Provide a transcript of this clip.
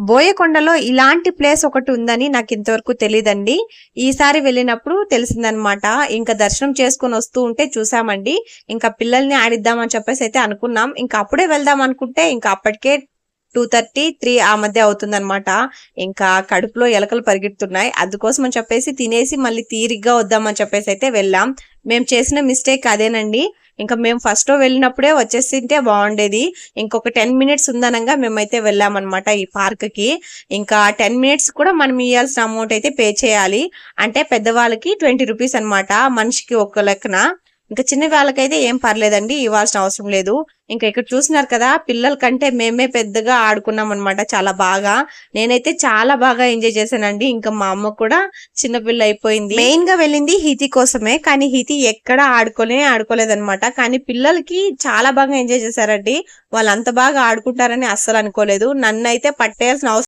బోయకొండలో ఇలాంటి ప్లేస్ ఒకటి ఉందని నాకు ఇంతవరకు తెలియదండి. ఈసారి వెళ్ళినప్పుడు తెలిసిందనమాట. ఇంకా దర్శనం చేసుకొని వస్తూ ఉంటే చూసామండి. ఇంకా పిల్లల్ని ఆడిద్దామని చెప్పేసి అయితే అనుకున్నాం. ఇంకా అప్పుడే వెళ్దాం అనుకుంటే ఇంకా అప్పటికే 2:30, 3 ఆ మధ్య అవుతుందన్నమాట. ఇంకా కడుపులో ఎలకలు పరిగెడుతున్నాయి. అందుకోసం అని చెప్పేసి తినేసి మళ్ళీ తీరిగ్గా వద్దామని చెప్పేసి అయితే వెళ్ళాం. మేము చేసిన మిస్టేక్ అదేనండి. ఇంకా మేము ఫస్ట్ వెళ్ళినప్పుడే వచ్చేసింటే బాగుండేది. ఇంకొక 10 మినిట్స్ ఉందనంగా మేమైతే వెళ్ళామన్నమాట ఈ పార్క్ కి. ఇంకా 10 మినిట్స్ కూడా మనం ఇవ్వాల్సిన అమౌంట్ అయితే పే చేయాలి. అంటే పెద్దవాళ్ళకి 20 రూపీస్ అనమాట, మనిషికి ఒక లెక్కన. ఇంకా చిన్న వాళ్ళకైతే ఏం పర్లేదండి, ఇవ్వాల్సిన అవసరం లేదు. ఇంకా ఇక్కడ చూసినారు కదా, పిల్లల కంటే మేమే పెద్దగా ఆడుకున్నాం అనమాట చాలా బాగా. నేనైతే చాలా బాగా ఎంజాయ్ చేశానండి. ఇంకా మా అమ్మ కూడా చిన్నపిల్ల అయిపోయింది. మెయిన్ గా వెళ్ళింది హితి కోసమే, కానీ హితి ఎక్కడ ఆడుకోలేదన్నమాట. కానీ పిల్లలకి చాలా బాగా ఎంజాయ్ చేశారండి. వాళ్ళు అంత బాగా ఆడుకుంటారని అస్సలు అనుకోలేదు. నన్నైతే పట్టేయాల్సిన అవసరం